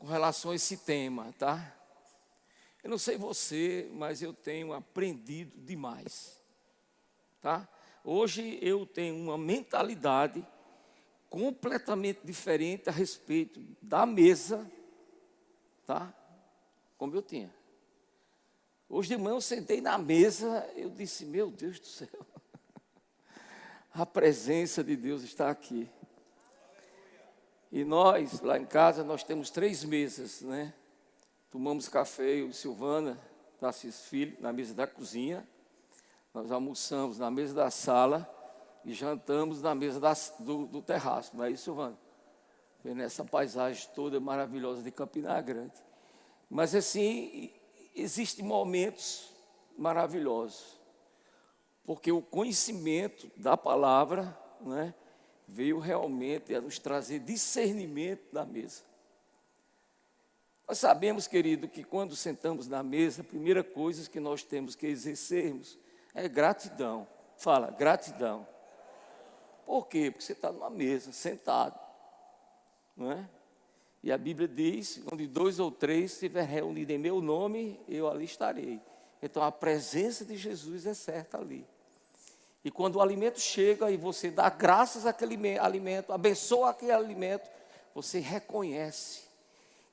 com relação a esse tema, tá? Eu não sei você, mas eu tenho aprendido demais, tá? Hoje eu tenho uma mentalidade completamente diferente a respeito da mesa, tá? Como eu tinha. Hoje de manhã eu sentei na mesa, eu disse, meu Deus do céu, a presença de Deus está aqui. E nós, lá em casa, nós temos 3 mesas, né? Tomamos café, eu e Silvana, Tarcísio Filho, na mesa da cozinha. Nós almoçamos na mesa da sala e jantamos na mesa do terraço, não é isso, Silvana? Vendo essa paisagem toda maravilhosa de Campina Grande. Mas assim, existem momentos maravilhosos, porque o conhecimento da palavra, né, veio realmente a nos trazer discernimento da mesa. Nós sabemos, querido, que quando sentamos na mesa, a primeira coisa que nós temos que exercermos é gratidão. Fala, gratidão. Por quê? Porque você está numa mesa, sentado, não é? E a Bíblia diz, onde 2 ou 3 estiver reunido em meu nome, eu ali estarei. Então a presença de Jesus é certa ali. E quando o alimento chega e você dá graças àquele alimento, abençoa aquele alimento, você reconhece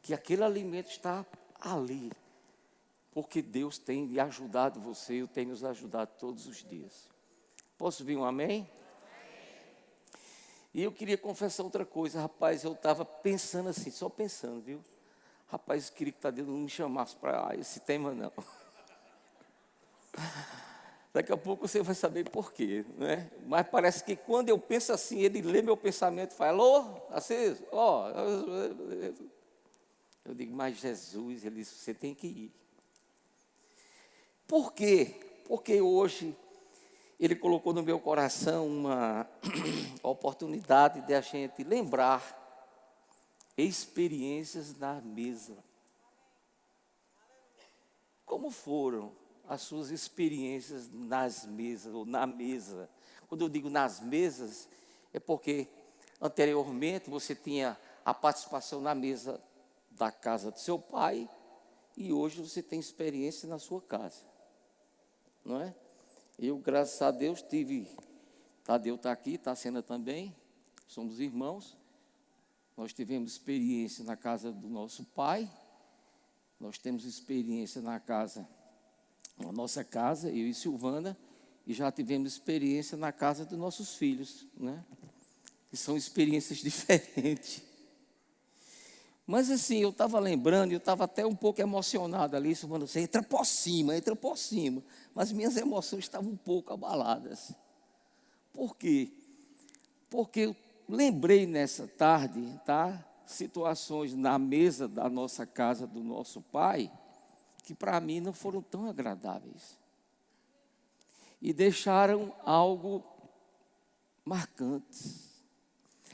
que aquele alimento está ali. Porque Deus tem ajudado você, eu tenho nos ajudado todos os dias. Posso ouvir um amém? E eu queria confessar outra coisa, rapaz, eu estava pensando assim, só pensando, viu? Rapaz, eu queria que Deus não me chamasse para esse tema, não. Daqui a pouco você vai saber por quê, né? Mas parece que quando eu penso assim, ele lê meu pensamento e fala, alô, Aceso, ó. Eu digo, mas Jesus, ele disse, você tem que ir. Por quê? Porque hoje ele colocou no meu coração uma oportunidade de a gente lembrar experiências na mesa. Como foram as suas experiências nas mesas, ou na mesa? Quando eu digo nas mesas, é porque anteriormente você tinha a participação na mesa da casa do seu pai, e hoje você tem experiência na sua casa, não é? Eu, graças a Deus, Tadeu está aqui, Tassiana também, somos irmãos, nós tivemos experiência na casa do nosso pai, nós temos experiência na nossa casa, eu e Silvana, e já tivemos experiência na casa dos nossos filhos, né? Que são experiências diferentes. Mas assim, eu estava lembrando, eu estava até um pouco emocionado ali, Silvana, você entra por cima. Mas minhas emoções estavam um pouco abaladas. Por quê? Porque eu lembrei nessa tarde, tá? Situações na mesa da nossa casa, do nosso pai, que para mim não foram tão agradáveis. E deixaram algo marcante.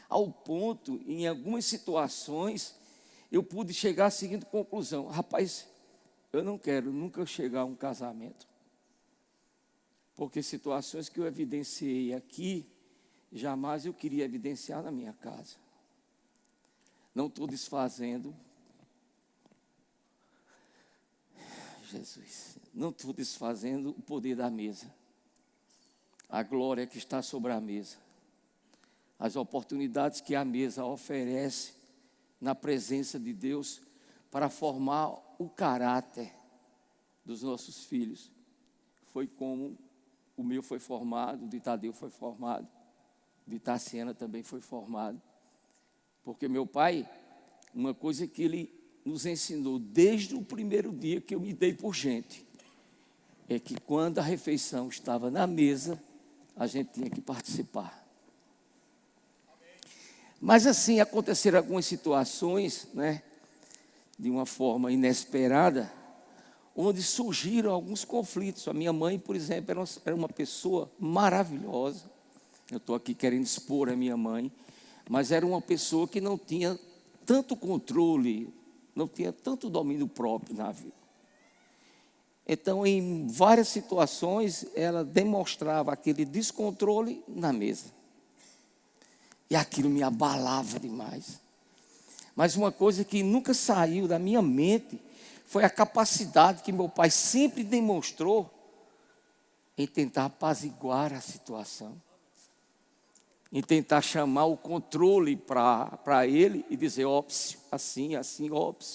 Ao ponto, em algumas situações, eu pude chegar à seguinte conclusão. Rapaz, eu não quero nunca chegar a um casamento. Porque situações que eu evidenciei aqui, jamais eu queria evidenciar na minha casa. Não estou desfazendo. Jesus, não estou desfazendo o poder da mesa. A glória que está sobre a mesa. As oportunidades que a mesa oferece na presença de Deus para formar o caráter dos nossos filhos. Foi como o meu foi formado, o de Tadeu foi formado, o de Tassiana também foi formado. Porque meu pai, uma coisa que ele nos ensinou desde o primeiro dia que eu me dei por gente, é que quando a refeição estava na mesa, a gente tinha que participar. Mas assim, aconteceram algumas situações, né, de uma forma inesperada, onde surgiram alguns conflitos. A minha mãe, por exemplo, era uma pessoa maravilhosa. Eu estou aqui querendo expor a minha mãe, mas era uma pessoa que não tinha tanto controle, não tinha tanto domínio próprio na vida. Então, em várias situações, ela demonstrava aquele descontrole na mesa. E aquilo me abalava demais. Mas uma coisa que nunca saiu da minha mente foi a capacidade que meu pai sempre demonstrou em tentar apaziguar a situação, em tentar chamar o controle para ele e dizer, óbvio, assim, assim, óbvio.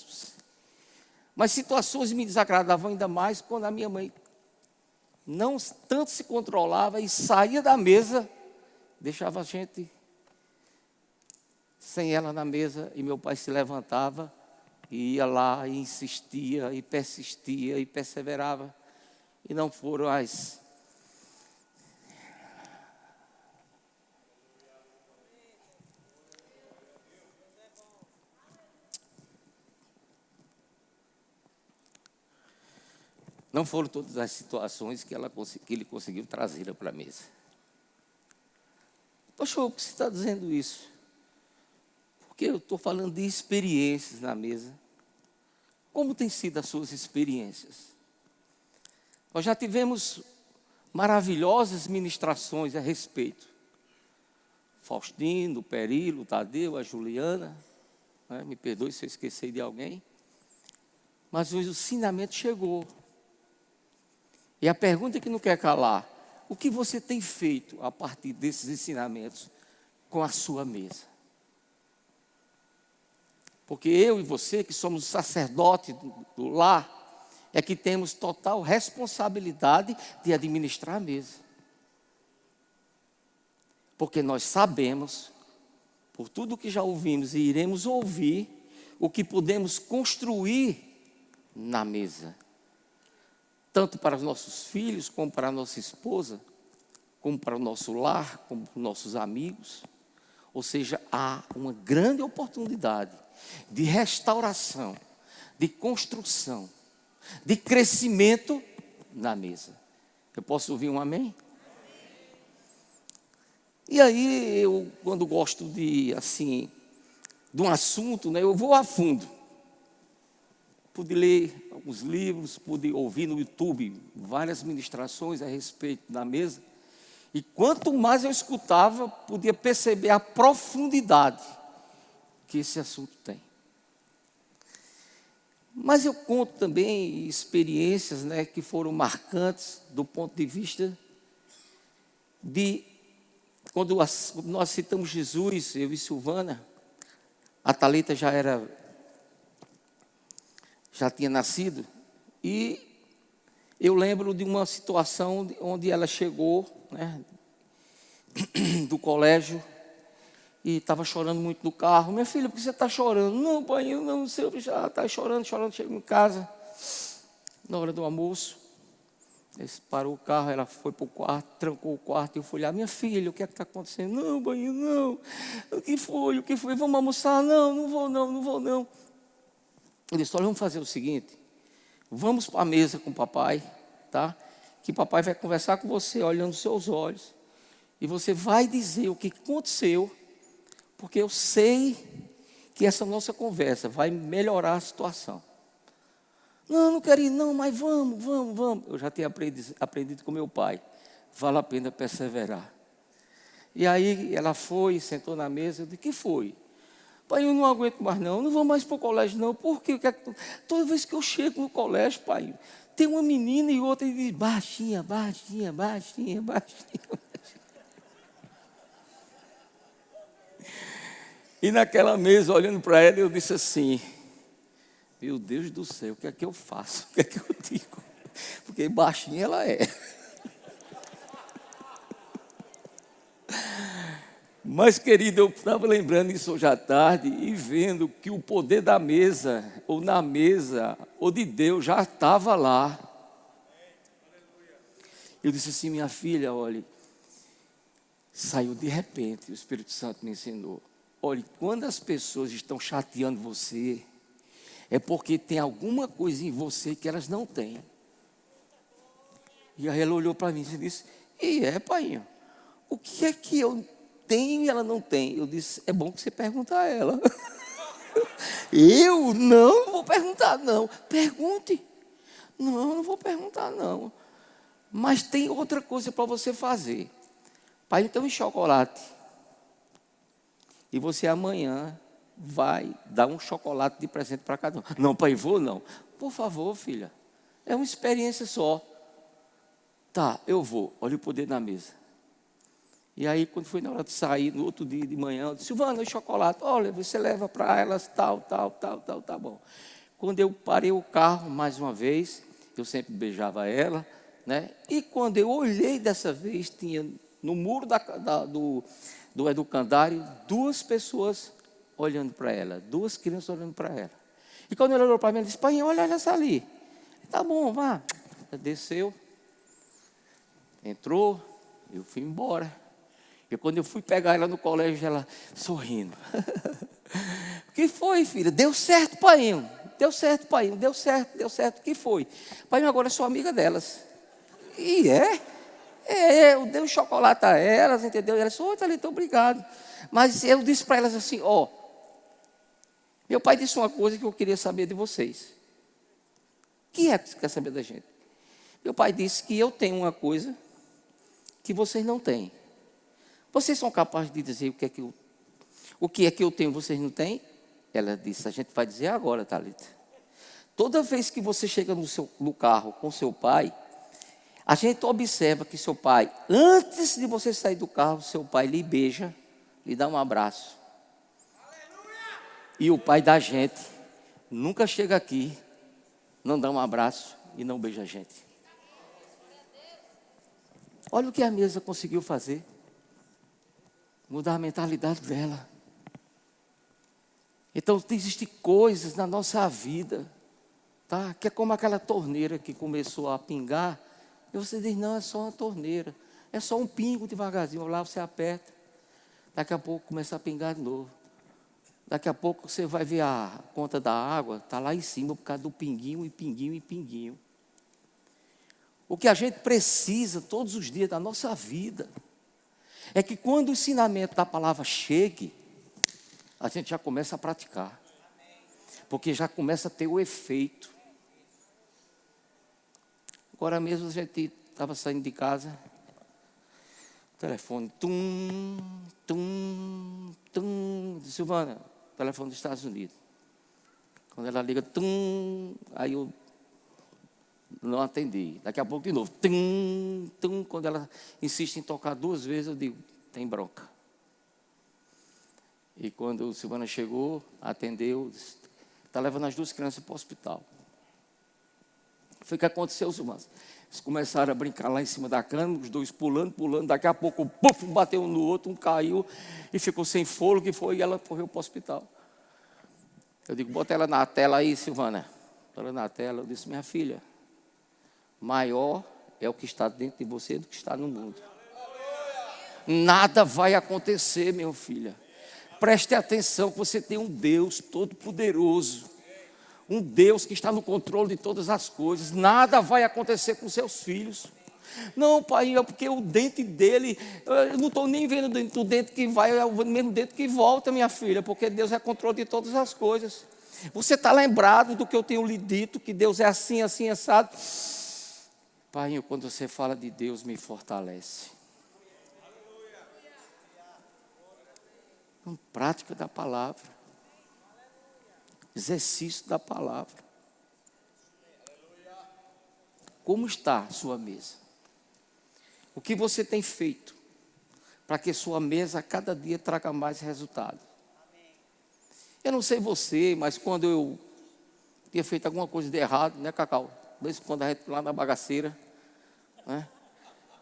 Mas situações me desagradavam ainda mais quando a minha mãe não tanto se controlava e saía da mesa, deixava a gente sem ela na mesa, e meu pai se levantava e ia lá e insistia e persistia e perseverava. E não foram as... Não foram todas as situações que ele conseguiu trazer para a mesa. Poxa, por que você está dizendo isso? Porque eu estou falando de experiências na mesa. Como têm sido as suas experiências? Nós já tivemos maravilhosas ministrações a respeito. Faustino, Perilo, Tadeu, a Juliana. Né? Me perdoe se eu esqueci de alguém. Mas o ensinamento chegou. E a pergunta que não quer calar: o que você tem feito a partir desses ensinamentos com a sua mesa? Porque eu e você, que somos sacerdotes do lar, é que temos total responsabilidade de administrar a mesa. Porque nós sabemos, por tudo que já ouvimos e iremos ouvir, o que podemos construir na mesa. Tanto para os nossos filhos, como para a nossa esposa, como para o nosso lar, como para os nossos amigos. Ou seja, há uma grande oportunidade de restauração, de construção, de crescimento na mesa. Eu posso ouvir um amém? E aí, eu, quando gosto de um assunto, né, eu vou a fundo. Pude ler alguns livros, pude ouvir no YouTube várias ministrações a respeito da mesa. E quanto mais eu escutava, podia perceber a profundidade que esse assunto tem. Mas eu conto também experiências, né, que foram marcantes do ponto de vista de... Quando nós citamos Jesus, eu e Silvana, a Thalita já tinha nascido, e eu lembro de uma situação onde ela chegou, né, do colégio, e estava chorando muito no carro. Minha filha, por que você está chorando? Não, pai, eu não sei, eu já está chorando. Chegou em casa, na hora do almoço, ele parou o carro, ela foi para o quarto, trancou o quarto, e eu fui lá, minha filha, o que é que está acontecendo? Não, pai, não, o que foi, vamos almoçar? Não vou não. Eu disse, olha, vamos fazer o seguinte, vamos para a mesa com o papai, tá? Que papai vai conversar com você, olhando nos seus olhos, e você vai dizer o que aconteceu, porque eu sei que essa nossa conversa vai melhorar a situação. Não quero ir não, mas vamos. Eu já tinha aprendido com meu pai, vale a pena perseverar. E aí ela foi, sentou na mesa, eu disse, que foi? Pai, eu não aguento mais não vou mais para o colégio não, porque toda vez que eu chego no colégio, pai, tem uma menina e outra e diz, baixinha. E naquela mesa, olhando para ela, eu disse assim, meu Deus do céu, o que é que eu faço? O que é que eu digo? Porque baixinha ela é. Mas, querido, eu estava lembrando isso hoje à tarde e vendo que o poder da mesa, ou na mesa, ou de Deus, já estava lá. Eu disse assim, minha filha, olhe, saiu de repente, o Espírito Santo me ensinou. Olhe, quando as pessoas estão chateando você, é porque tem alguma coisa em você que elas não têm. E aí ela olhou para mim e disse, pai, o que é que eu tenho e ela não tem? Eu disse, é bom que você pergunte a ela. Eu não vou perguntar, não. Pergunte. Não vou perguntar, não. Mas tem outra coisa para você fazer. Pai, então em chocolate. E você amanhã vai dar um chocolate de presente para cada um. Não, pai, vou não. Por favor, filha, é uma experiência só. Tá, eu vou. Olha o poder na mesa. E aí, quando foi na hora de sair, no outro dia de manhã, eu disse: Silvana, o chocolate, olha, você leva para elas, tal, tá bom. Quando eu parei o carro, mais uma vez, eu sempre beijava ela, né? E quando eu olhei dessa vez, tinha no muro do educandário, 2 pessoas olhando para ela, 2 crianças olhando para ela. E quando ele olhou para mim, ele disse: pai, olha essa ali. Tá bom, vá. Desceu, entrou, eu fui embora. E quando eu fui pegar ela no colégio, ela sorrindo. O que foi, filha? Deu certo, pai. Deu certo, pai. Deu certo. O que foi? Pai, agora eu sou amiga delas. E eu dei um chocolate a elas, entendeu? E elas disseram: oi, Thalita, obrigado. Mas eu disse para elas assim: ó, meu pai disse uma coisa que eu queria saber de vocês. O que é que você quer saber da gente? Meu pai disse que eu tenho uma coisa que vocês não têm. Vocês são capazes de dizer o que é que eu tenho, vocês não têm? Ela disse: a gente vai dizer agora, Thalita. Toda vez que você chega no carro com seu pai, a gente observa que seu pai, antes de você sair do carro, seu pai lhe beija, lhe dá um abraço. E o pai da gente nunca chega aqui, não dá um abraço e não beija a gente. Olha o que a mesa conseguiu fazer. Mudar a mentalidade dela. Então, existem coisas na nossa vida, tá? Que é como aquela torneira que começou a pingar. E você diz: não, é só uma torneira. É só um pingo devagarzinho. Lá você aperta. Daqui a pouco começa a pingar de novo. Daqui a pouco você vai ver a conta da água. Está lá em cima por causa do pinguinho e pinguinho e pinguinho. O que a gente precisa todos os dias da nossa vida é que quando o ensinamento da palavra chegue, a gente já começa a praticar. Porque já começa a ter o efeito. Agora mesmo a gente estava saindo de casa, telefone, disse: Silvana, telefone dos Estados Unidos. Quando ela liga, aí eu não atendi. Daqui a pouco de novo, quando ela insiste em tocar 2 vezes, eu digo: tem bronca. E quando o Silvana chegou, atendeu, disse: está levando as 2 crianças para o hospital. Foi o que aconteceu, Silvana. Eles começaram a brincar lá em cima da cama, os 2 pulando, daqui a pouco, puf, bateu um no outro, um caiu e ficou sem fôlego, e ela correu para o hospital. Eu digo: bota ela na tela aí, Silvana. Ela na tela, eu disse: minha filha, maior é o que está dentro de você do que está no mundo. Nada vai acontecer, meu filho. Preste atenção que você tem um Deus todo-poderoso. Um Deus que está no controle de todas as coisas. Nada vai acontecer com seus filhos. Não, pai, é porque o dente dele, eu não estou nem vendo o dente que vai, é o mesmo dente que volta, minha filha, porque Deus é controle de todas as coisas. Você está lembrado do que eu tenho lhe dito, que Deus é assim, assim, assado? Pai, quando você fala de Deus, me fortalece. Prática da palavra. Exercício da palavra. Como está a sua mesa? O que você tem feito para que sua mesa a cada dia traga mais resultado? Eu não sei você, mas quando eu tinha feito alguma coisa de errado, né, Cacau? Desde quando a gente lá na bagaceira, né?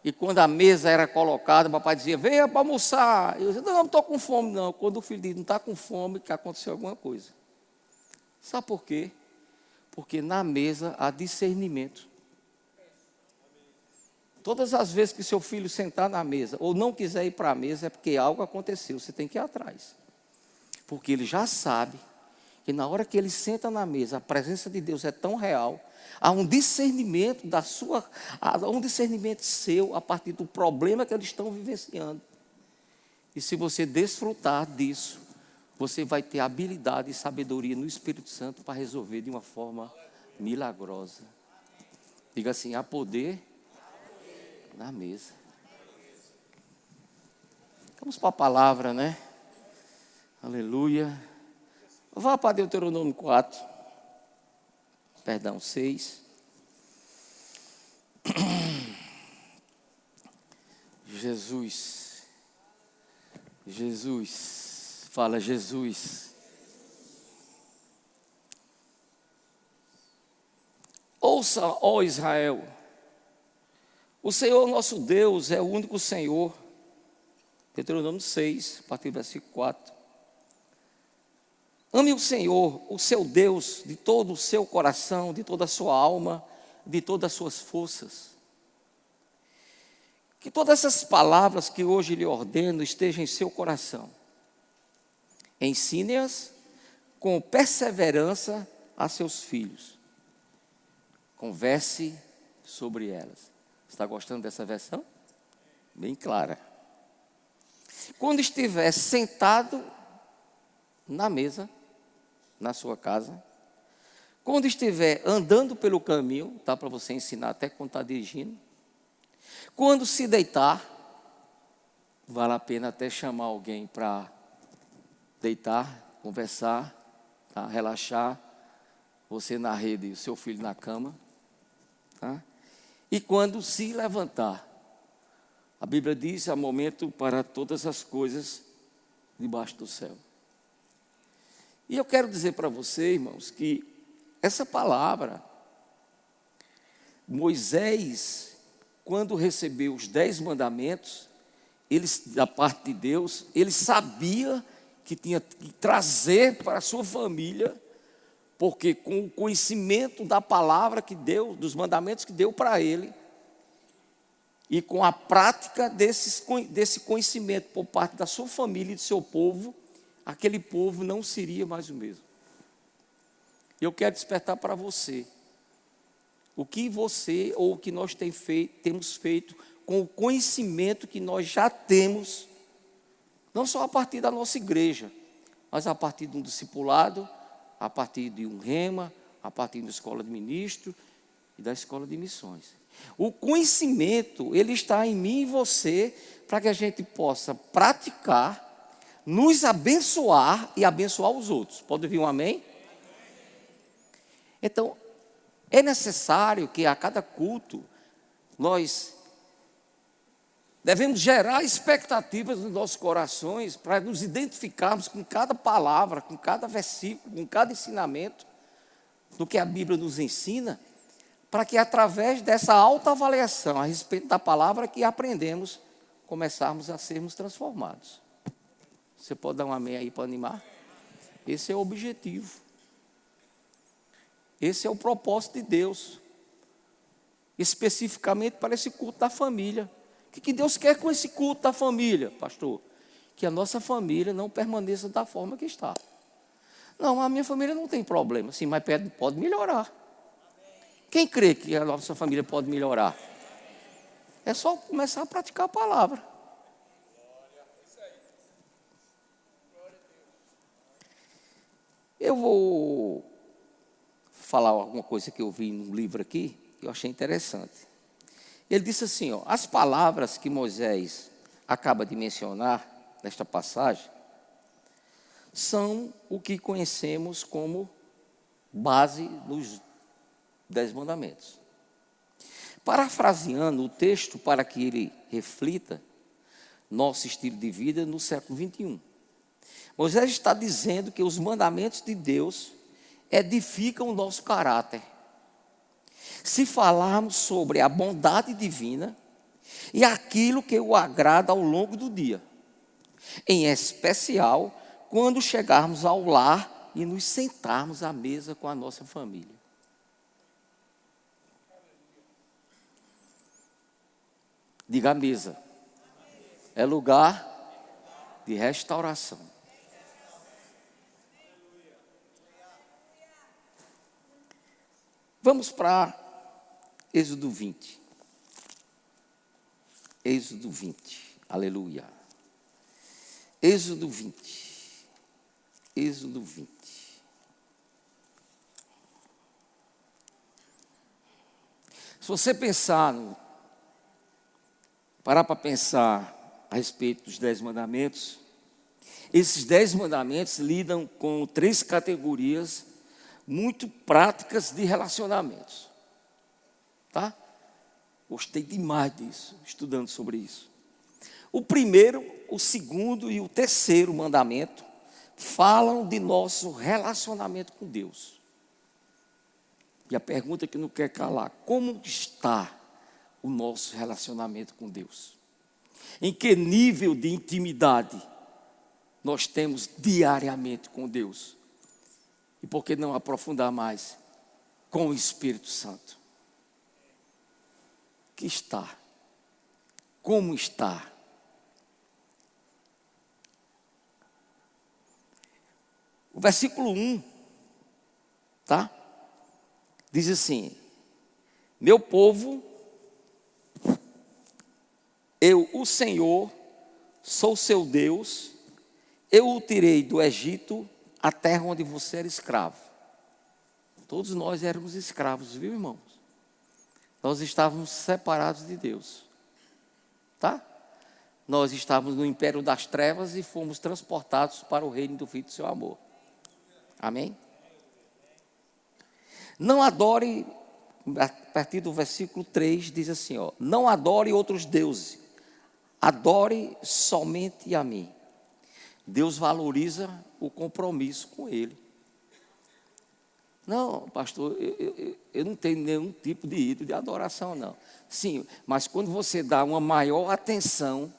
E quando a mesa era colocada, o papai dizia: venha para almoçar. Eu dizia: não estou com fome, não. Quando o filho diz: não está com fome, que aconteceu alguma coisa. Sabe por quê? Porque na mesa há discernimento. Todas as vezes que seu filho sentar na mesa, ou não quiser ir para a mesa, é porque algo aconteceu, você tem que ir atrás. Porque ele já sabe que na hora que ele senta na mesa, a presença de Deus é tão real, há um discernimento há um discernimento seu a partir do problema que eles estão vivenciando. E se você desfrutar disso, você vai ter habilidade e sabedoria no Espírito Santo para resolver de uma forma milagrosa. Diga assim: há poder na mesa. Vamos para a palavra, né? Aleluia. Vá para Deuteronômio 4, perdão, 6. Jesus, Jesus, fala Jesus. Ouça, ó Israel, o Senhor nosso Deus é o único Senhor. Deuteronômio 6, a partir do versículo 4. Ame o Senhor, o seu Deus, de todo o seu coração, de toda a sua alma, de todas as suas forças. Que todas essas palavras que hoje lhe ordeno estejam em seu coração. Ensine-as com perseverança a seus filhos. Converse sobre elas. Está gostando dessa versão? Bem clara. Quando estiver sentado na mesa, na sua casa, quando estiver andando pelo caminho, dá para você ensinar até quando está dirigindo. Quando se deitar, vale a pena até chamar alguém para deitar, conversar, tá? Relaxar, você na rede e o seu filho na cama. Tá? E quando se levantar, a Bíblia diz, há momento para todas as coisas debaixo do céu. E eu quero dizer para você, irmãos, que essa palavra, Moisés, quando recebeu os 10 mandamentos, da parte de Deus, ele sabia que tinha que trazer para a sua família, porque com o conhecimento da palavra que deu, dos mandamentos que deu para ele, e com a prática desse conhecimento por parte da sua família e do seu povo, aquele povo não seria mais o mesmo. Eu quero despertar para você o que você ou o que nós temos feito com o conhecimento que nós já temos, não só a partir da nossa igreja, mas a partir de um discipulado, a partir de um rema, a partir da escola de ministro e da escola de missões. O conhecimento, ele está em mim e você, para que a gente possa praticar, nos abençoar e abençoar os outros. Pode ouvir um amém? Então, é necessário que a cada culto, nós devemos gerar expectativas nos nossos corações, para nos identificarmos com cada palavra, com cada versículo, com cada ensinamento, do que a Bíblia nos ensina, para que através dessa autoavaliação a respeito da palavra que aprendemos, começarmos a sermos transformados. Você pode dar um amém aí para animar? Esse é o objetivo. Esse é o propósito de Deus. Especificamente para esse culto da família. O que Deus quer com esse culto da família, pastor? Que a nossa família não permaneça da forma que está. Não, a minha família não tem problema, sim, mas pode melhorar. Quem crê que a nossa família pode melhorar? É só começar a praticar a palavra. Eu vou falar alguma coisa que eu vi num livro aqui, que eu achei interessante. Ele disse assim, ó, as palavras que Moisés acaba de mencionar nesta passagem são o que conhecemos como base dos 10 mandamentos. Parafraseando o texto para que ele reflita nosso estilo de vida no século 21. Moisés está dizendo que os mandamentos de Deus edificam o nosso caráter. Se falarmos sobre a bondade divina e aquilo que o agrada ao longo do dia, em especial quando chegarmos ao lar e nos sentarmos à mesa com a nossa família. Diga a mesa. É lugar de restauração. Vamos para Êxodo 20. Êxodo 20. Aleluia. Êxodo 20. Êxodo 20. Se você parar para pensar a respeito dos 10 mandamentos, esses 10 mandamentos lidam com 3 categorias muito práticas de relacionamentos. Tá? Gostei demais disso, estudando sobre isso. O primeiro, o segundo e o terceiro mandamento falam de nosso relacionamento com Deus. E a pergunta que não quer calar: como está o nosso relacionamento com Deus? Em que nível de intimidade nós temos diariamente com Deus? E por que não aprofundar mais com o Espírito Santo? Que está? Como está? O versículo 1, tá? Diz assim: meu povo, eu, o Senhor, sou seu Deus, eu o tirei do Egito, a terra onde você era escravo. Todos nós éramos escravos, viu, irmãos? Nós estávamos separados de Deus, tá? Nós estávamos no império das trevas e fomos transportados para o reino do Filho do seu amor. Amém? Não adore, a partir do versículo 3, diz assim, ó: não adore outros deuses, adore somente a mim. Deus valoriza o compromisso com Ele. Não, pastor, eu não tenho nenhum tipo de ídolo de adoração, não. Sim, mas quando você dá uma maior atenção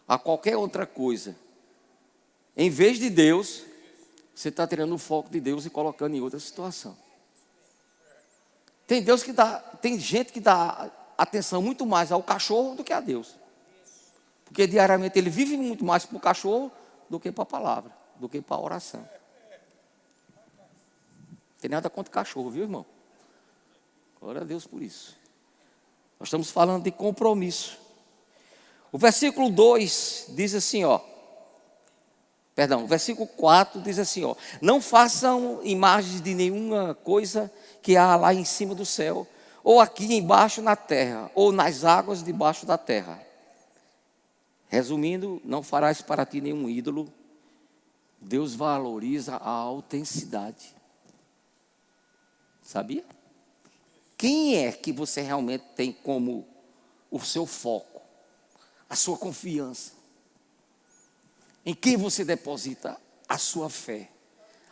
a qualquer outra coisa, em vez de Deus, você está tirando o foco de Deus e colocando em outra situação. Tem gente que dá atenção muito mais ao cachorro do que a Deus. Porque diariamente ele vive muito mais para o cachorro do que para a palavra, do que para a oração. Não tem nada contra cachorro, viu, irmão? Glória a Deus por isso. Nós estamos falando de compromisso. O versículo 2 diz assim, ó. Perdão, o versículo 4 diz assim, ó: não façam imagens de nenhuma coisa que há lá em cima do céu, ou aqui embaixo na terra, ou nas águas debaixo da terra. Resumindo, não farás para ti nenhum ídolo. Deus valoriza a autenticidade. Sabia? Quem é que você realmente tem como o seu foco, a sua confiança? Em quem você deposita a sua fé?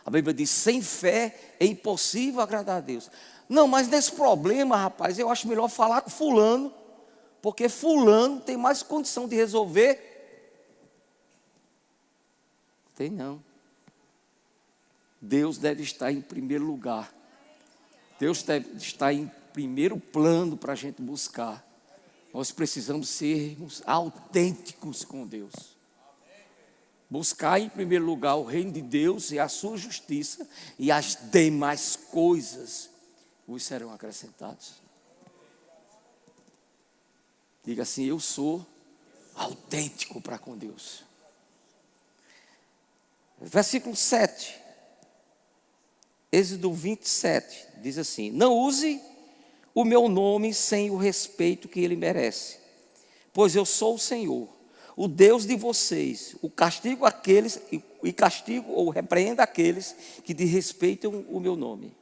A Bíblia diz: sem fé é impossível agradar a Deus. Não, mas nesse problema, rapaz, eu acho melhor falar com fulano, porque fulano tem mais condição de resolver. Tem não. Deus deve estar em primeiro lugar. Deus deve estar em primeiro plano para a gente buscar. Nós precisamos sermos autênticos com Deus. Buscar em primeiro lugar o reino de Deus e a sua justiça, e as demais coisas vos serão acrescentadas. Diga assim: eu sou autêntico para com Deus. Versículo 7, Êxodo 27, diz assim: não use o meu nome sem o respeito que ele merece, pois eu sou o Senhor, o Deus de vocês. O castigo aqueles, e castigo ou repreenda aqueles que desrespeitam o meu nome.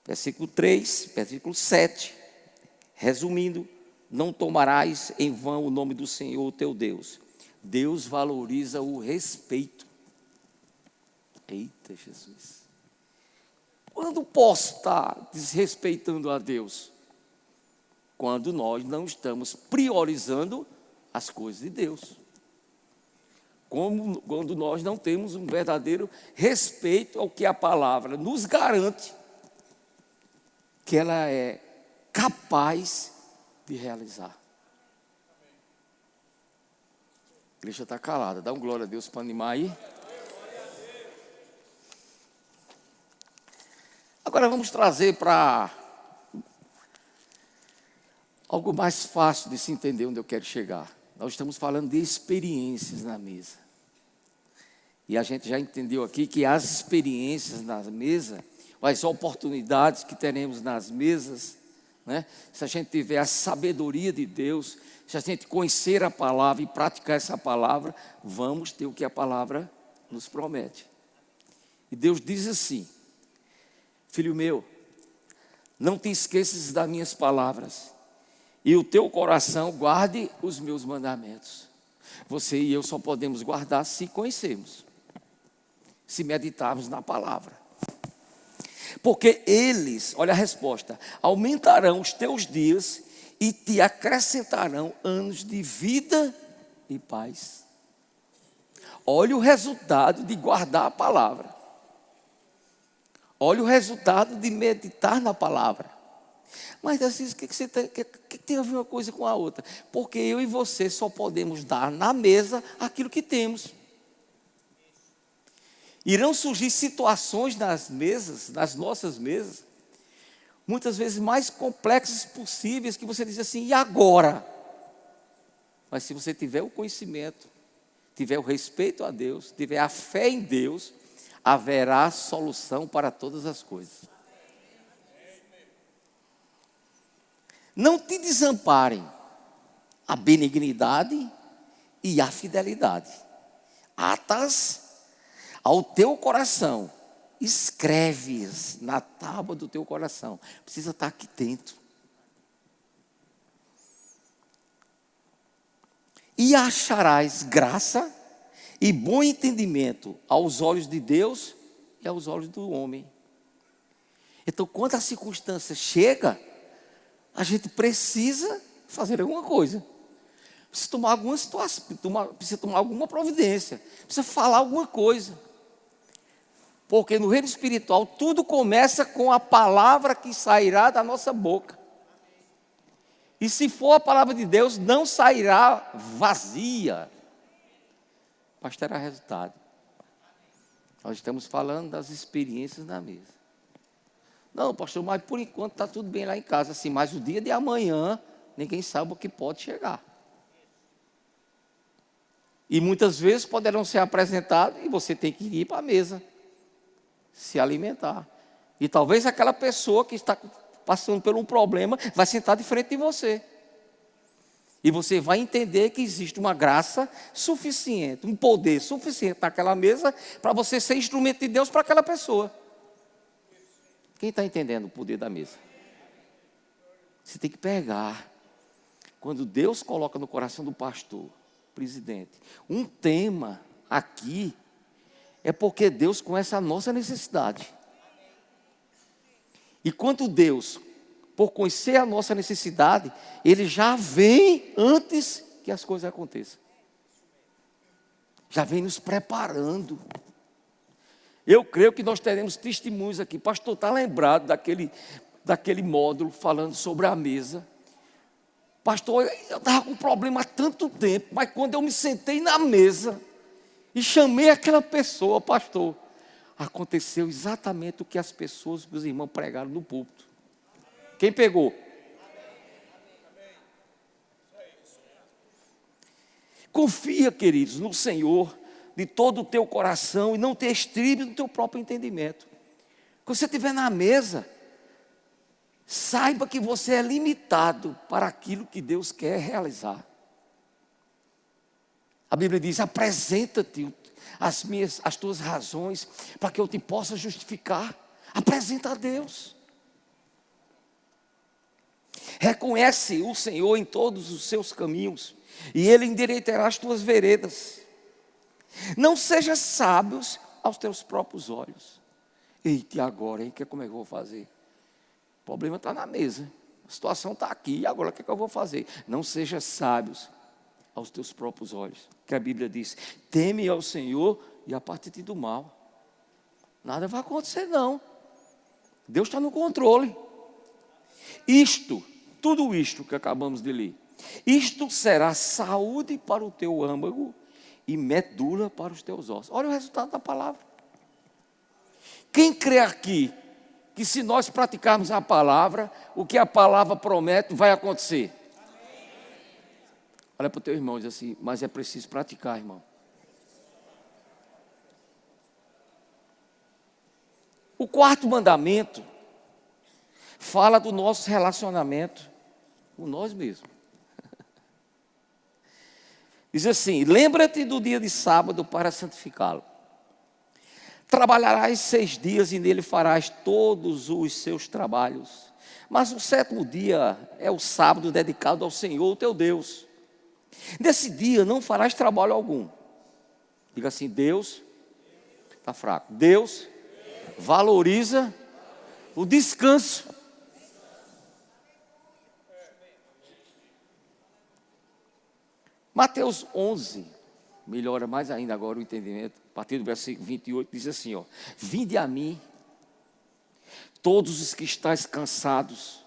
Versículo 3, versículo 7, resumindo: não tomarás em vão o nome do Senhor teu Deus. Deus valoriza o respeito. Eita Jesus! Quando posso estar desrespeitando a Deus? Quando nós não estamos priorizando as coisas de Deus. Quando nós não temos um verdadeiro respeito ao que a palavra nos garante que ela é capaz de realizar. A igreja está calada. Dá um glória a Deus para animar aí. Agora vamos trazer para algo mais fácil de se entender onde eu quero chegar. Nós estamos falando de experiências na mesa. E a gente já entendeu aqui que as experiências na mesa, as oportunidades que teremos nas mesas né? Se a gente tiver a sabedoria de Deus, se a gente conhecer a palavra e praticar essa palavra, vamos ter o que a palavra nos promete. E Deus diz assim: filho meu, não te esqueças das minhas palavras, e o teu coração guarde os meus mandamentos. Você e eu só podemos guardar se conhecermos, se meditarmos na palavra. Porque eles, olha a resposta, aumentarão os teus dias e te acrescentarão anos de vida e paz. Olha o resultado de guardar a palavra. Olha o resultado de meditar na palavra. Mas assim, o que tem a ver uma coisa com a outra? Porque eu e você só podemos dar na mesa aquilo que temos. Irão surgir situações nas mesas, nas nossas mesas, muitas vezes mais complexas possíveis, que você diz assim: e agora? Mas se você tiver o conhecimento, tiver o respeito a Deus, tiver a fé em Deus, haverá solução para todas as coisas. Não te desamparem a benignidade e a fidelidade. Atas ao teu coração, escreve-as na tábua do teu coração. Precisa estar aqui dentro. E acharás graça e bom entendimento aos olhos de Deus e aos olhos do homem. Então, quando a circunstância chega, a gente precisa fazer alguma coisa. Precisa tomar alguma situação, precisa tomar alguma providência, precisa falar alguma coisa. Porque no reino espiritual tudo começa com a palavra que sairá da nossa boca. E se for a palavra de Deus, não sairá vazia, mas terá resultado. Nós estamos falando das experiências na mesa. Não, pastor, mas por enquanto está tudo bem lá em casa. Assim, mas o dia de amanhã, ninguém sabe o que pode chegar. E muitas vezes poderão ser apresentados e você tem que ir para a mesa, se alimentar. E talvez aquela pessoa que está passando por um problema vai sentar de frente de você. E você vai entender que existe uma graça suficiente, um poder suficiente naquela mesa para você ser instrumento de Deus para aquela pessoa. Quem está entendendo o poder da mesa? Você tem que pegar. Quando Deus coloca no coração do pastor, presidente, um tema aqui, é porque Deus conhece a nossa necessidade. E quando Deus, por conhecer a nossa necessidade, Ele já vem antes que as coisas aconteçam. Já vem nos preparando. Eu creio que nós teremos testemunhos aqui. Pastor, está lembrado daquele módulo falando sobre a mesa? Pastor, eu estava com um problema há tanto tempo, mas quando eu me sentei na mesa e chamei aquela pessoa, pastor, aconteceu exatamente o que as pessoas, os irmãos pregaram no púlpito. Quem pegou? Confia, queridos, no Senhor de todo o teu coração e não te estribe no teu próprio entendimento. Quando você estiver na mesa, saiba que você é limitado para aquilo que Deus quer realizar. A Bíblia diz: apresenta-te as tuas razões para que eu te possa justificar. Apresenta a Deus. Reconhece o Senhor em todos os seus caminhos e Ele endireitará as tuas veredas. Não sejas sábios aos teus próprios olhos. Eita, e agora, hein? Como é que eu vou fazer? O problema está na mesa. A situação está aqui. E agora, o que é que eu vou fazer? Não sejas sábios aos teus próprios olhos. Que a Bíblia diz: teme ao Senhor e aparta-te do mal. Nada vai acontecer, não. Deus está no controle. Tudo isto que acabamos de ler, isto será saúde para o teu âmago e medula para os teus ossos. Olha o resultado da palavra. Quem crê aqui que se nós praticarmos a palavra, o que a palavra promete vai acontecer? Olha para o teu irmão e diz assim: mas é preciso praticar, irmão. O quarto mandamento Fala do nosso relacionamento com nós mesmos. Diz assim: lembra-te do dia de sábado para santificá-lo. Trabalharás 6 dias e nele farás todos os seus trabalhos. Mas o 7º dia é o sábado dedicado ao Senhor teu Deus. Nesse dia não farás trabalho algum. Diga assim: Deus está fraco. Deus valoriza o descanso. Mateus 11, melhora mais ainda agora o entendimento, a partir do versículo 28, diz assim: ó, vinde a mim, todos os que estáis cansados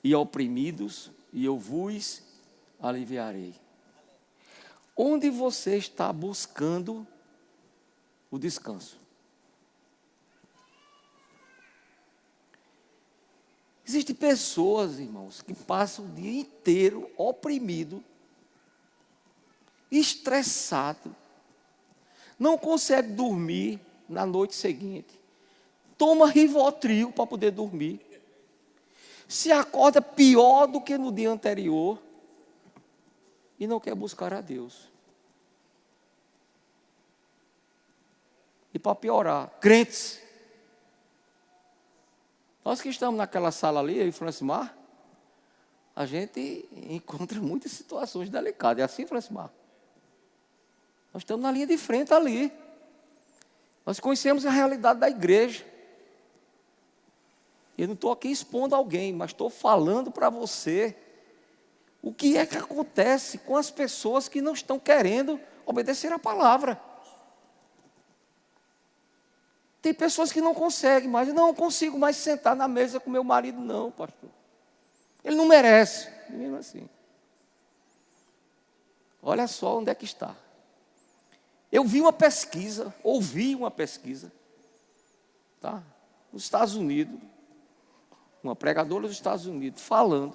e oprimidos, e eu vos aliviarei. Onde você está buscando o descanso? Existem pessoas, irmãos, que passam o dia inteiro oprimido, estressado, não consegue dormir na noite seguinte, toma Rivotril para poder dormir, se acorda pior do que no dia anterior e não quer buscar a Deus. E para piorar, crentes, nós que estamos naquela sala ali, eu e Francimar, a gente encontra muitas situações delicadas. É assim, Francimar? Nós estamos na linha de frente ali. Nós conhecemos a realidade da igreja. Eu não estou aqui expondo alguém, mas estou falando para você o que é que acontece com as pessoas que não estão querendo obedecer a palavra. Tem pessoas que não conseguem mais. Eu não consigo mais sentar na mesa com meu marido, não, pastor. Ele não merece. Mesmo assim. Olha só onde é que está. Eu vi uma pesquisa, ouvi uma pesquisa, tá? Nos Estados Unidos, uma pregadora dos Estados Unidos, falando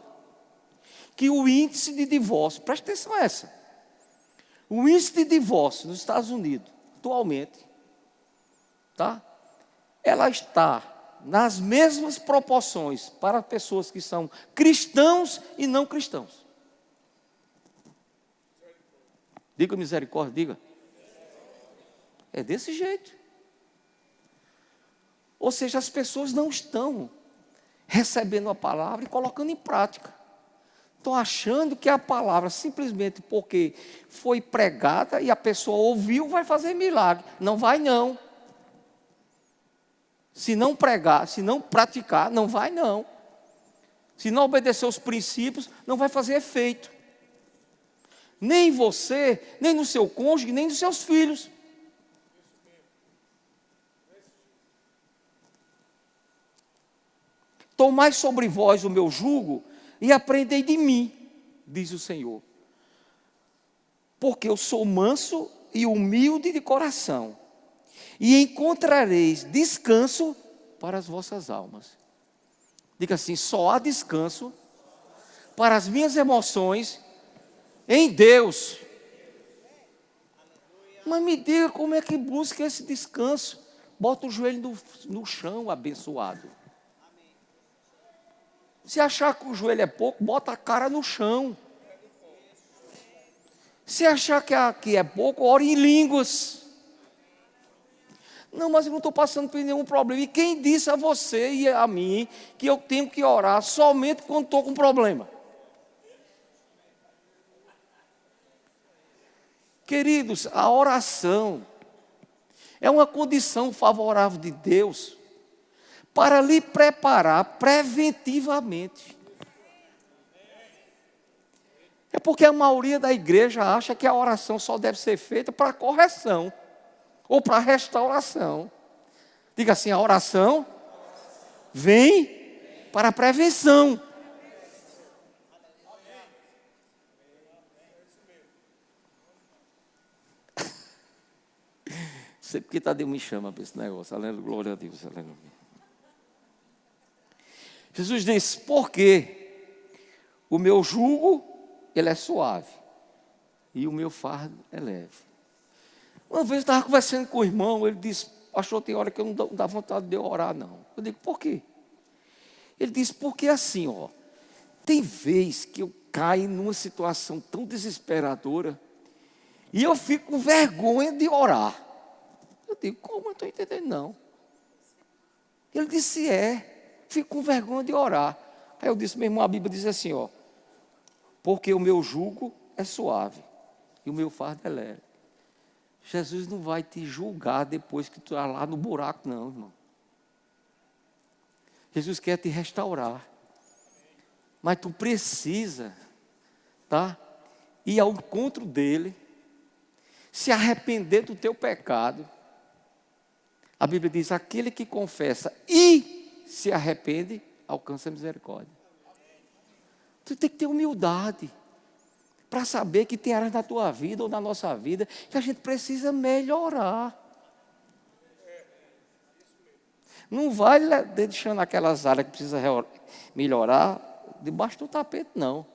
que o índice de divórcio, presta atenção a essa, o índice de divórcio nos Estados Unidos, atualmente, tá? Ela está nas mesmas proporções para pessoas que são cristãos e não cristãos. Diga misericórdia, diga. É desse jeito. Ou seja, as pessoas não estão recebendo a palavra e colocando em prática. Estão achando que a palavra, simplesmente porque foi pregada e a pessoa ouviu, vai fazer milagre. Não vai, não. Se não pregar, se não praticar, não vai, não. Se não obedecer os princípios, não vai fazer efeito. Nem em você, nem no seu cônjuge, nem nos seus filhos. Tomai sobre vós o meu jugo e aprendei de mim, diz o Senhor. Porque eu sou manso e humilde de coração, e encontrareis descanso para as vossas almas. Diga assim: só há descanso para as minhas emoções em Deus. Mas me diga como é que busca esse descanso. Bota o joelho no chão, abençoado. Se achar que o joelho é pouco, bota a cara no chão. Se achar que é pouco, ore em línguas. Não, mas eu não estou passando por nenhum problema. E quem disse a você e a mim que eu tenho que orar somente quando estou com problema? Queridos, a oração é uma condição favorável de Deus para lhe preparar preventivamente. É porque a maioria da igreja acha que a oração só deve ser feita para correção ou para restauração. Diga assim: a oração vem para a prevenção. Sei porque Tadeu me chama para esse negócio. Aleluia, glória a Deus, aleluia. Jesus disse: porque o meu jugo, ele é suave, e o meu fardo é leve. Uma vez eu estava conversando com o irmão, ele disse: pastor, tem hora que eu não dá vontade de eu orar, não. Eu digo: por quê? Ele disse, porque assim, tem vez que eu caio numa situação tão desesperadora e eu fico com vergonha de orar. Eu digo, como? Eu não estou entendendo, não. Ele disse, fico com vergonha de orar. Aí eu disse, meu irmão, a Bíblia diz assim, porque o meu jugo é suave e o meu fardo é leve. Jesus não vai te julgar depois que tu está lá no buraco, não, irmão. Jesus quer te restaurar. Mas tu precisa, ir ao encontro dele, se arrepender do teu pecado. A Bíblia diz, aquele que confessa e se arrepende, alcança a misericórdia. Tu tem que ter humildade para saber que tem áreas na tua vida ou na nossa vida que a gente precisa melhorar. Não vai deixando aquelas áreas que precisa melhorar debaixo do tapete, não.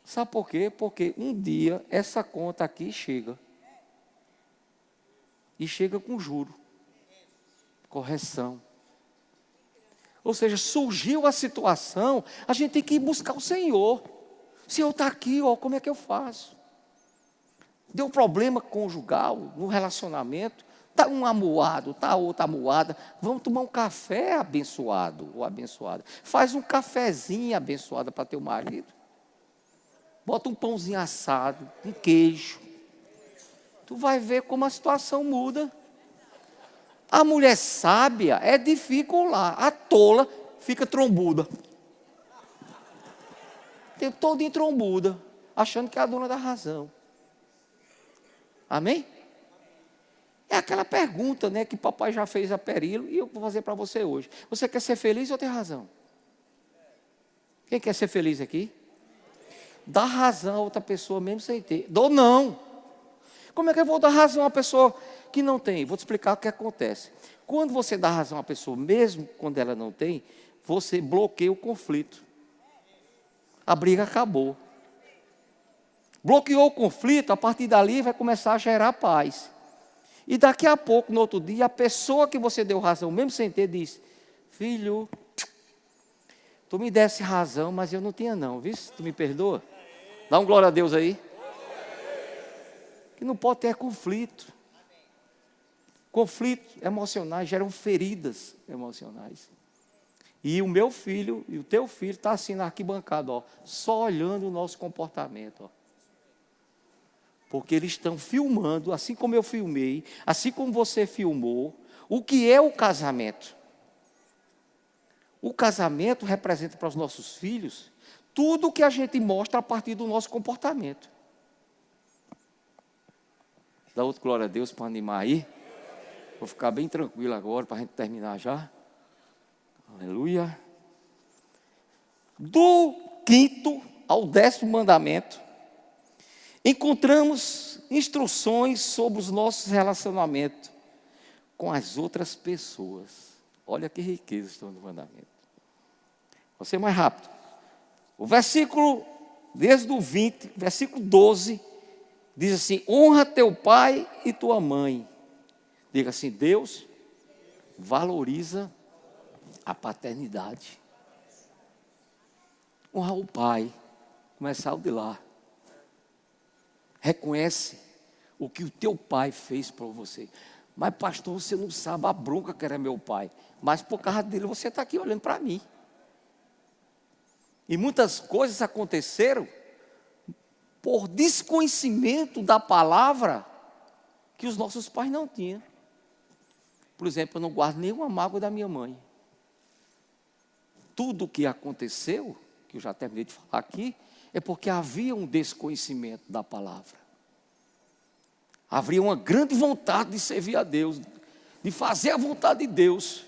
Sabe por quê? Porque um dia essa conta aqui chega. E chega com juro, correção. Ou seja, surgiu a situação, a gente tem que ir buscar o Senhor. O Senhor está aqui, como é que eu faço? Deu problema conjugal, no relacionamento, está um amuado, está outra amuada, vamos tomar um café abençoado ou abençoada. Faz um cafezinho abençoado para teu marido. Bota um pãozinho assado, um queijo. Tu vai ver como a situação muda. A mulher sábia é de ficar lá. A tola fica trombuda. Tem todo em trombuda, achando que é a dona da razão. Amém? É aquela pergunta, que papai já fez a Perilo e eu vou fazer para você hoje. Você quer ser feliz ou ter razão? Quem quer ser feliz aqui? Dá razão a outra pessoa mesmo sem ter. Dou não. Como é que eu vou dar razão a uma pessoa que não tem? Vou te explicar o que acontece. Quando você dá razão a uma pessoa, mesmo quando ela não tem, você bloqueia o conflito. A briga acabou. Bloqueou o conflito, a partir dali vai começar a gerar paz. E daqui a pouco, no outro dia, a pessoa que você deu razão, mesmo sem ter, diz, filho, tu me desse razão, mas eu não tinha não, viu? Tu me perdoa? Dá um glória a Deus aí. Que não pode ter conflito. Conflitos emocionais geram feridas emocionais. E o meu filho e o teu filho está assim na arquibancada, só olhando o nosso comportamento. Porque eles estão filmando, assim como eu filmei, assim como você filmou, o que é o casamento. O casamento representa para os nossos filhos tudo o que a gente mostra a partir do nosso comportamento. Dá outro glória a Deus para animar aí. Vou ficar bem tranquilo agora para a gente terminar já. Aleluia. Do 5º ao 10º mandamento, encontramos instruções sobre os nossos relacionamentos com as outras pessoas. Olha que riqueza estão no mandamento. Vou ser mais rápido. O versículo, desde o 20, versículo 12, diz assim, honra teu pai e tua mãe. Diga assim, Deus valoriza a paternidade. Honrar o pai, começar o de lá. Reconhece o que o teu pai fez por você. Mas pastor, você não sabe a bronca que era meu pai. Mas por causa dele você está aqui olhando para mim. E muitas coisas aconteceram por desconhecimento da palavra que os nossos pais não tinham. Por exemplo, eu não guardo nenhuma mágoa da minha mãe. Tudo o que aconteceu, que eu já terminei de falar aqui, é porque havia um desconhecimento da palavra. Havia uma grande vontade de servir a Deus, de fazer a vontade de Deus,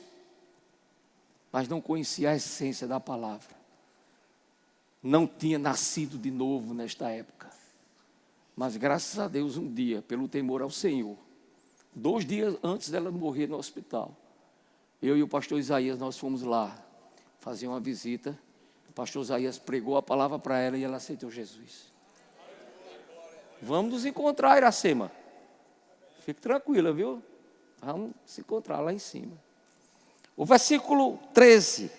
mas não conhecia a essência da palavra. Não tinha nascido de novo nesta época. Mas graças a Deus, um dia, pelo temor ao Senhor, 2 dias antes dela morrer no hospital, eu e o pastor Isaías, nós fomos lá fazer uma visita. O pastor Isaías pregou a palavra para ela e ela aceitou Jesus. Vamos nos encontrar, Iracema. Fique tranquila, viu? Vamos se encontrar lá em cima. O versículo 13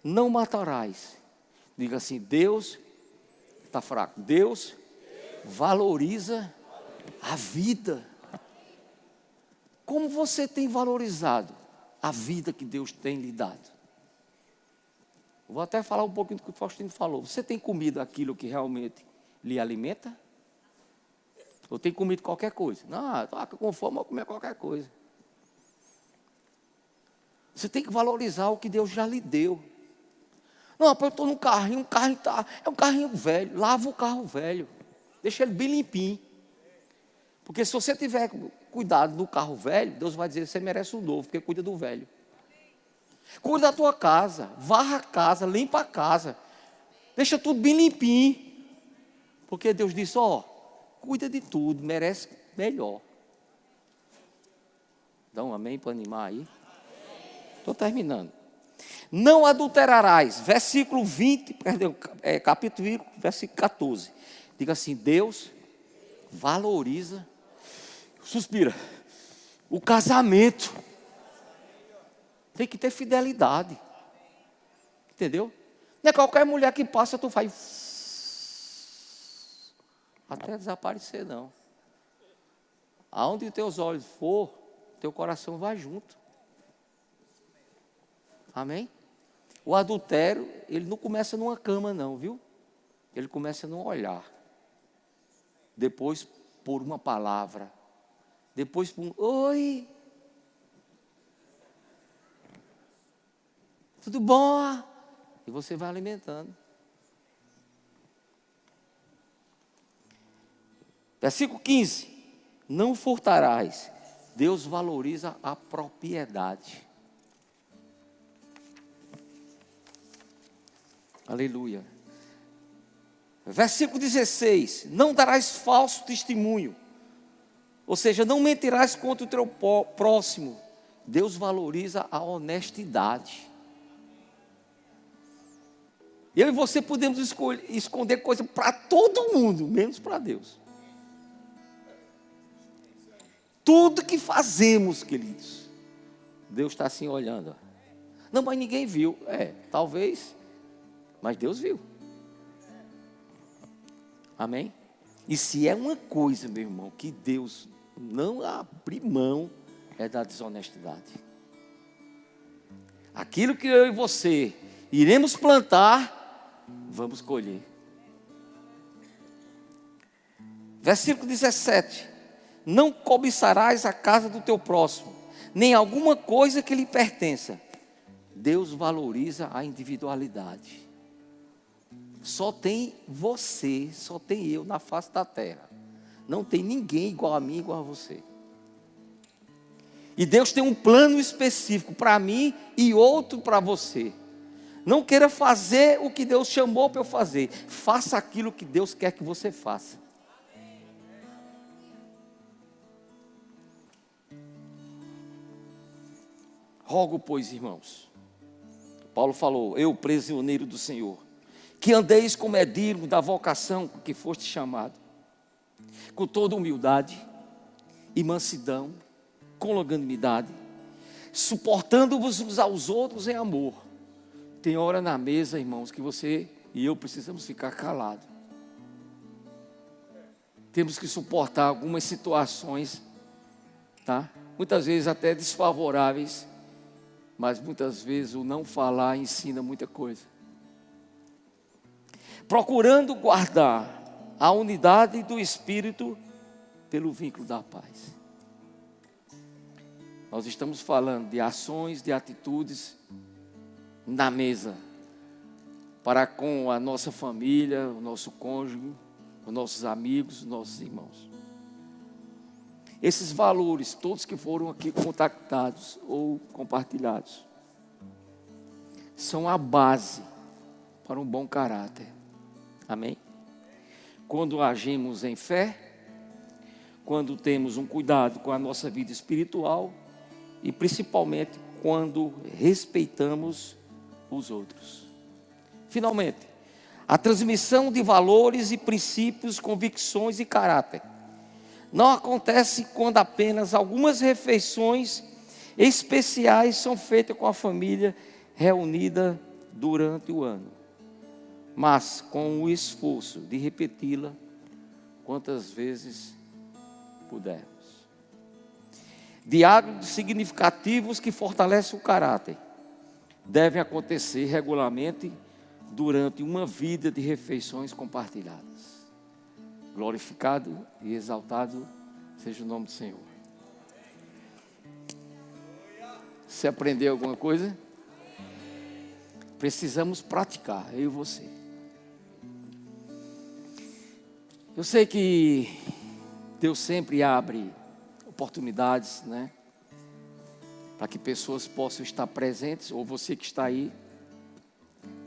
não matarás. Diga assim: Deus, está fraco, Deus valoriza a vida. Como você tem valorizado a vida que Deus tem lhe dado? Vou até falar um pouquinho do que o Faustino falou. Você tem comido aquilo que realmente lhe alimenta? Ou tem comido qualquer coisa? Não, estou com fome, vou comer qualquer coisa. Você tem que valorizar o que Deus já lhe deu. Não, eu estou num carrinho, é um carrinho velho. Lava o carro velho. Deixa ele bem limpinho. Porque se você tiver cuidado do carro velho, Deus vai dizer que você merece um novo, porque cuida do velho. Cuida da tua casa, varra a casa, limpa a casa. Deixa tudo bem limpinho. Porque Deus disse, cuida de tudo, merece melhor. Dá um amém para animar aí. Estou terminando. Não adulterarás, versículo 20, capítulo 20, versículo 14. Diga assim: Deus valoriza, suspira, o casamento. Tem que ter fidelidade. Entendeu? Não é qualquer mulher que passa, tu faz até desaparecer, não. Aonde os teus olhos for, teu coração vai junto. Amém? O adultério, ele não começa numa cama não, viu? Ele começa num olhar. Depois por uma palavra. Depois por um oi. Tudo bom? E você vai alimentando. Versículo 15. Não furtarás. Deus valoriza a propriedade. Aleluia. Versículo 16. Não darás falso testemunho. Ou seja, não mentirás contra o teu próximo. Deus valoriza a honestidade. Eu e você podemos esconder coisa para todo mundo, menos para Deus. Tudo que fazemos, queridos, Deus está assim olhando. Não, mas ninguém viu. Talvez, mas Deus viu. Amém? E se é uma coisa, meu irmão, que Deus não abre mão, é da desonestidade. Aquilo que eu e você iremos plantar, vamos colher. Versículo 17. Não cobiçarás a casa do teu próximo, nem alguma coisa que lhe pertença. Deus valoriza a individualidade. Só tem você, só tem eu na face da terra. Não tem ninguém igual a mim, igual a você. E Deus tem um plano específico para mim e outro para você. Não queira fazer o que Deus chamou para eu fazer. Faça aquilo que Deus quer que você faça. Rogo, pois, irmãos. Paulo falou: eu, prisioneiro do Senhor, que andeis como é digno da vocação com que foste chamado, com toda humildade e mansidão, com longanimidade, suportando-vos uns aos outros em amor. Tem hora na mesa, irmãos, que você e eu precisamos ficar calados. Temos que suportar algumas situações, tá? Muitas vezes até desfavoráveis, mas muitas vezes o não falar ensina muita coisa. Procurando guardar a unidade do Espírito pelo vínculo da paz. Nós estamos falando de ações, de atitudes na mesa, para com a nossa família, o nosso cônjuge, os nossos amigos, os nossos irmãos. Esses valores, todos que foram aqui contactados ou compartilhados, são a base para um bom caráter. Amém? Quando agimos em fé, quando temos um cuidado com a nossa vida espiritual e principalmente quando respeitamos os outros. Finalmente, a transmissão de valores e princípios, convicções e caráter não acontece quando apenas algumas refeições especiais são feitas com a família reunida durante o ano, mas com o esforço de repeti-la quantas vezes pudermos. Diálogos significativos que fortalecem o caráter devem acontecer regularmente durante uma vida de refeições compartilhadas. Glorificado e exaltado seja o nome do Senhor. Você aprendeu alguma coisa? Precisamos praticar, eu e você. Eu sei que Deus sempre abre oportunidades, né? Para que pessoas possam estar presentes, ou você que está aí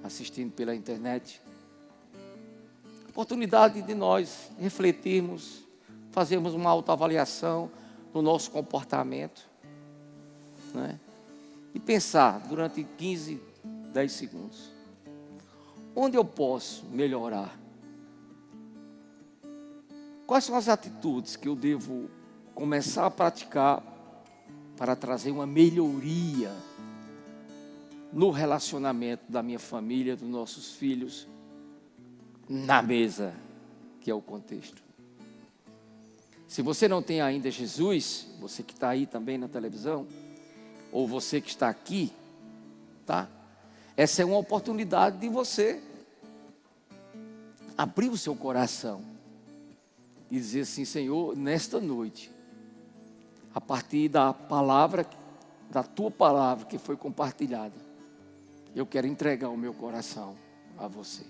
assistindo pela internet. Oportunidade de nós refletirmos, fazermos uma autoavaliação do nosso comportamento, né? E pensar durante 15, 10 segundos. Onde eu posso melhorar? Quais são as atitudes que eu devo começar a praticar para trazer uma melhoria no relacionamento da minha família, dos nossos filhos, na mesa, que é o contexto. Se você não tem ainda Jesus, você que está aí também na televisão, ou você que está aqui, tá? Essa é uma oportunidade de você abrir o seu coração e dizer assim: Senhor, nesta noite, a partir da palavra, da tua palavra que foi compartilhada, eu quero entregar o meu coração a você.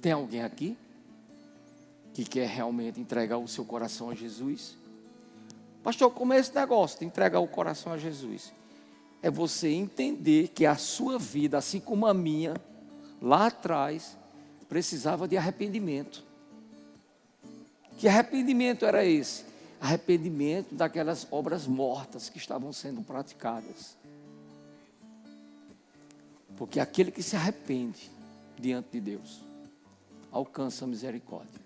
Tem alguém aqui que quer realmente entregar o seu coração a Jesus? Pastor, como é esse negócio de entregar o coração a Jesus? É você entender que a sua vida, assim como a minha, lá atrás, precisava de arrependimento. Que arrependimento era esse? Arrependimento daquelas obras mortas que estavam sendo praticadas. Porque aquele que se arrepende diante de Deus alcança a misericórdia.